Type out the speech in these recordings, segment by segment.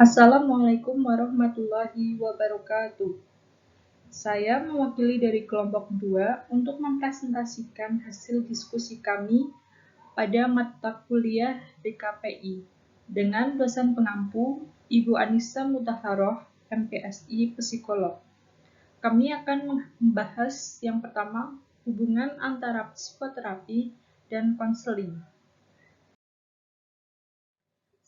Assalamualaikum warahmatullahi wabarakatuh. Saya mewakili dari kelompok 2 untuk mempresentasikan hasil diskusi kami pada mata kuliah DKPI dengan dosen pengampu Ibu Anissa Mutahharoh, MPSI Psikolog. Kami akan membahas yang pertama, hubungan antara psikoterapi dan konseling.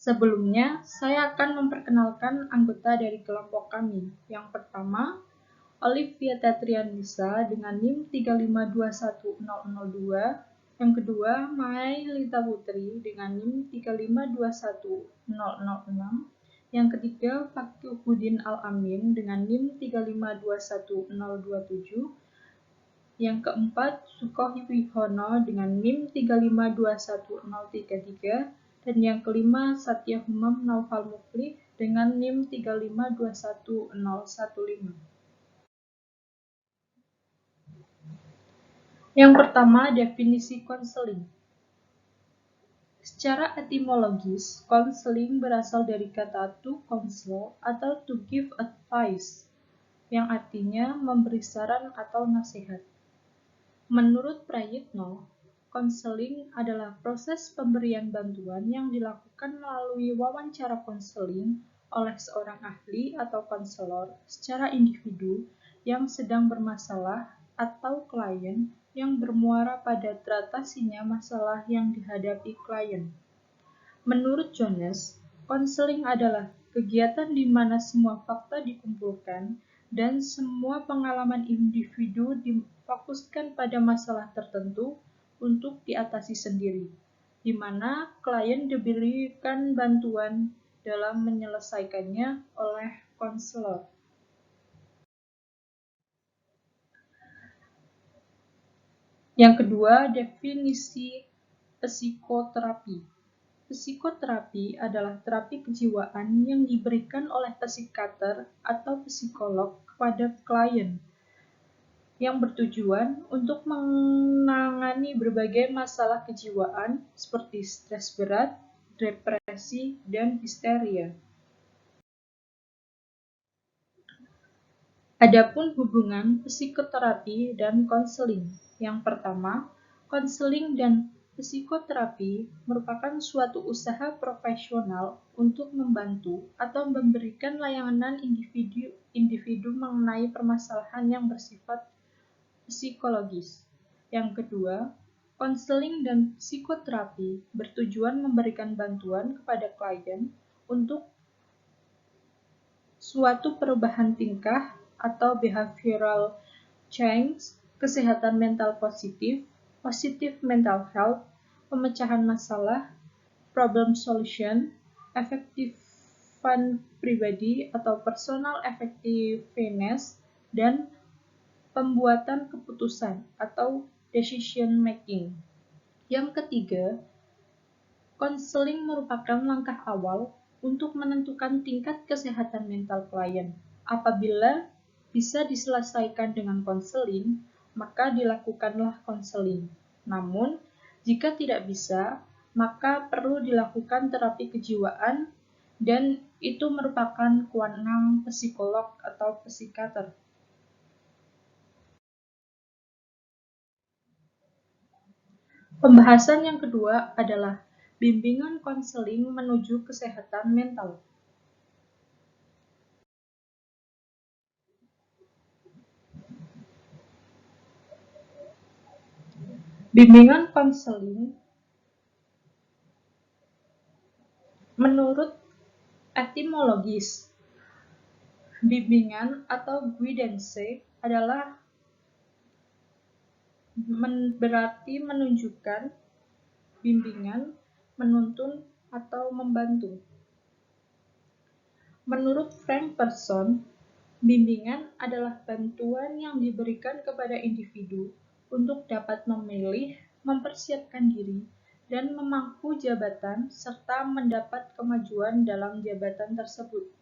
Sebelumnya, saya akan memperkenalkan anggota dari kelompok kami. Yang pertama, Olivia Tatrianisa dengan NIM 3521002. Yang kedua, Mai Lita Putri dengan NIM 3521006. Yang ketiga, Fakihudin Al-Amin dengan NIM 3521027. Yang keempat, Sukowihono dengan NIM 3521033. Dan yang kelima, Satya Humam Naufal Mukli dengan NIM 3521015. Yang pertama, definisi konseling. Secara etimologis, konseling berasal dari kata to counsel atau to give advice, yang artinya memberi saran atau nasihat. Menurut Prayitno, konseling adalah proses pemberian bantuan yang dilakukan melalui wawancara konseling oleh seorang ahli atau konselor secara individu yang sedang bermasalah atau klien yang bermuara pada teratasinya masalah yang dihadapi klien. Menurut Jones, konseling adalah kegiatan di mana semua fakta dikumpulkan dan semua pengalaman individu difokuskan pada masalah tertentu untuk diatasi sendiri, di mana klien diberikan bantuan dalam menyelesaikannya oleh konselor. Yang kedua, definisi psikoterapi. Psikoterapi adalah terapi kejiwaan yang diberikan oleh psikiater atau psikolog kepada klien yang bertujuan untuk menangani berbagai masalah kejiwaan seperti stres berat, depresi, dan histeria. Adapun hubungan psikoterapi dan konseling. Yang pertama, konseling dan psikoterapi merupakan suatu usaha profesional untuk membantu atau memberikan layanan individu mengenai permasalahan yang bersifat psikologis. Yang kedua, konseling dan psikoterapi bertujuan memberikan bantuan kepada klien untuk suatu perubahan tingkah atau behavioral change, kesehatan mental positif, positive mental health, pemecahan masalah, problem solution, efektifan pribadi atau personal effectiveness, dan pembuatan keputusan atau decision making. Yang ketiga, konseling merupakan langkah awal untuk menentukan tingkat kesehatan mental klien. Apabila bisa diselesaikan dengan konseling, maka dilakukanlah konseling. Namun, jika tidak bisa, maka perlu dilakukan terapi kejiwaan dan itu merupakan kewenangan psikolog atau psikiater. Pembahasan yang kedua adalah bimbingan konseling menuju kesehatan mental. Bimbingan konseling menurut etimologis, bimbingan atau guidance adalah berarti menunjukkan, bimbingan, menuntun, atau membantu. Menurut Frank Person, bimbingan adalah bantuan yang diberikan kepada individu untuk dapat memilih, mempersiapkan diri, dan memangku jabatan serta mendapat kemajuan dalam jabatan tersebut.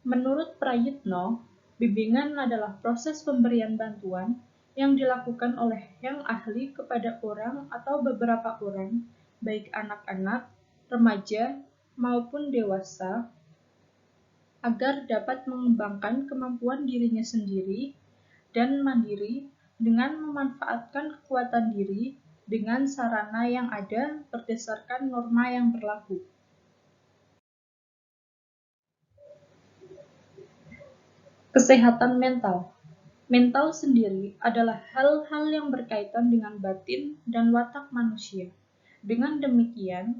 Menurut Prayitno, bimbingan adalah proses pemberian bantuan yang dilakukan oleh yang ahli kepada orang atau beberapa orang, baik anak-anak, remaja, maupun dewasa, agar dapat mengembangkan kemampuan dirinya sendiri dan mandiri dengan memanfaatkan kekuatan diri dengan sarana yang ada berdasarkan norma yang berlaku. Kesehatan mental. Mental sendiri adalah hal-hal yang berkaitan dengan batin dan watak manusia. Dengan demikian,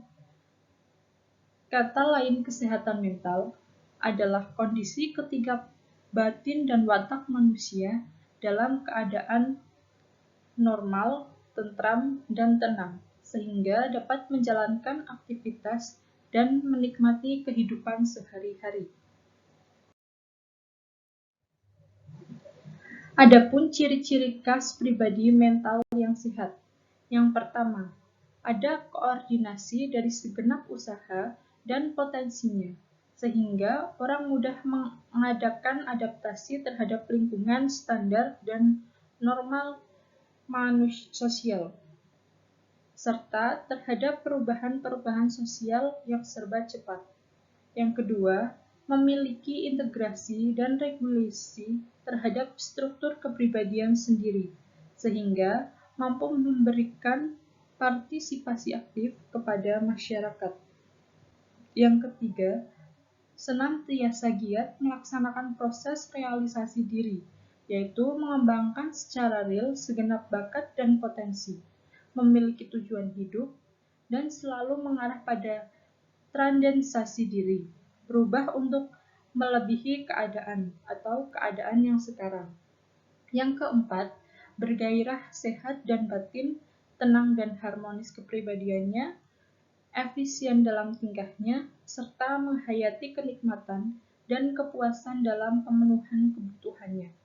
kata lain kesehatan mental adalah kondisi ketika batin dan watak manusia dalam keadaan normal, tentram, dan tenang, sehingga dapat menjalankan aktivitas dan menikmati kehidupan sehari-hari. Adapun ciri-ciri khas pribadi mental yang sehat. Yang pertama, ada koordinasi dari segenap usaha dan potensinya, sehingga orang mudah mengadakan adaptasi terhadap lingkungan standar dan normal sosial, serta terhadap perubahan-perubahan sosial yang serba cepat. Yang kedua, memiliki integrasi dan regulasi terhadap struktur kepribadian sendiri, sehingga mampu memberikan partisipasi aktif kepada masyarakat. Yang ketiga, senantiasa giat melaksanakan proses realisasi diri, yaitu mengembangkan secara real segenap bakat dan potensi, memiliki tujuan hidup, dan selalu mengarah pada transensasi diri, berubah untuk melebihi keadaan atau keadaan yang sekarang. Yang keempat, bergairah sehat dan batin, tenang dan harmonis kepribadiannya, efisien dalam tingkahnya, serta menghayati kenikmatan dan kepuasan dalam pemenuhan kebutuhannya.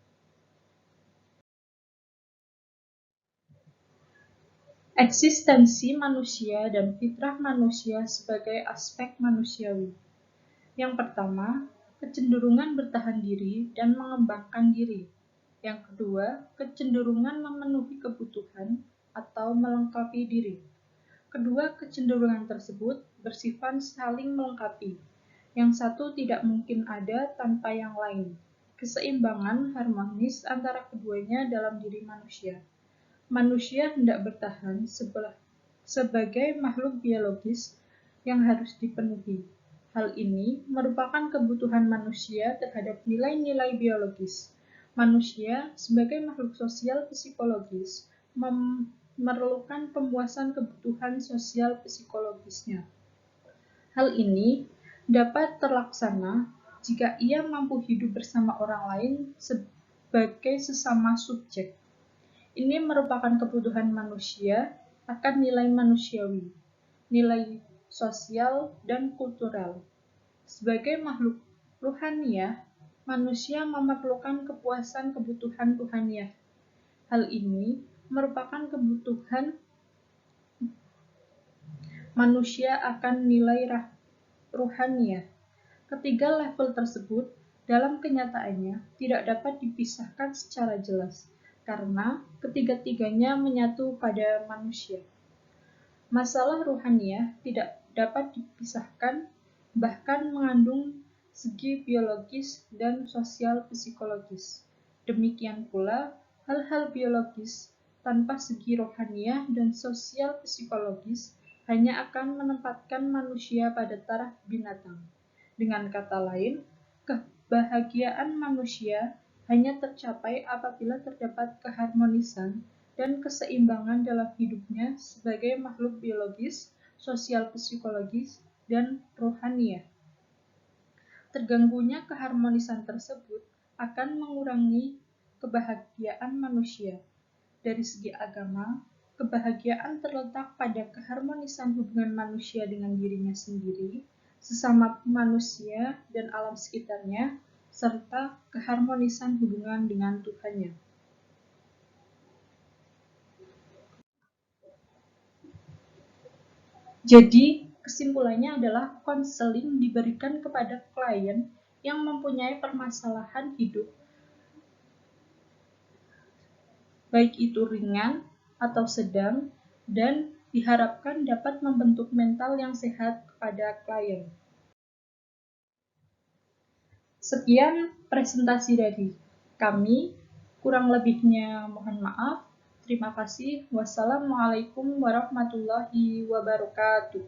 Eksistensi manusia dan fitrah manusia sebagai aspek manusiawi. Yang pertama, kecenderungan bertahan diri dan mengembangkan diri. Yang kedua, kecenderungan memenuhi kebutuhan atau melengkapi diri. Kedua kecenderungan tersebut bersifat saling melengkapi. Yang satu tidak mungkin ada tanpa yang lain. Keseimbangan harmonis antara keduanya dalam diri manusia. Manusia hendak bertahan sebagai makhluk biologis yang harus dipenuhi. Hal ini merupakan kebutuhan manusia terhadap nilai-nilai biologis. Manusia sebagai makhluk sosial psikologis memerlukan pemuasan kebutuhan sosial psikologisnya. Hal ini dapat terlaksana jika ia mampu hidup bersama orang lain sebagai sesama subjek. Ini merupakan kebutuhan manusia akan nilai manusiawi, nilai sosial, dan kultural. Sebagai makhluk ruhaniah, manusia memerlukan kepuasan kebutuhan ruhaniah. Hal ini merupakan kebutuhan manusia akan nilai ruhaniah. Ketiga level tersebut dalam kenyataannya tidak dapat dipisahkan secara jelas, karena ketiga-tiganya menyatu pada manusia. Masalah ruhaniah tidak dapat dipisahkan, bahkan mengandung segi biologis dan sosial psikologis. Demikian pula, hal-hal biologis tanpa segi rohaniah dan sosial psikologis hanya akan menempatkan manusia pada taraf binatang. Dengan kata lain, kebahagiaan manusia hanya tercapai apabila terdapat keharmonisan dan keseimbangan dalam hidupnya sebagai makhluk biologis, sosial psikologis, dan rohaniah. Terganggunya keharmonisan tersebut akan mengurangi kebahagiaan manusia. Dari segi agama, kebahagiaan terletak pada keharmonisan hubungan manusia dengan dirinya sendiri, sesama manusia dan alam sekitarnya, serta keharmonisan hubungan dengan Tuhannya. Jadi, kesimpulannya adalah konseling diberikan kepada klien yang mempunyai permasalahan hidup, baik itu ringan atau sedang, dan diharapkan dapat membentuk mental yang sehat kepada klien. Sekian presentasi dari kami, kurang lebihnya mohon maaf. Terima kasih. Wassalamualaikum warahmatullahi wabarakatuh.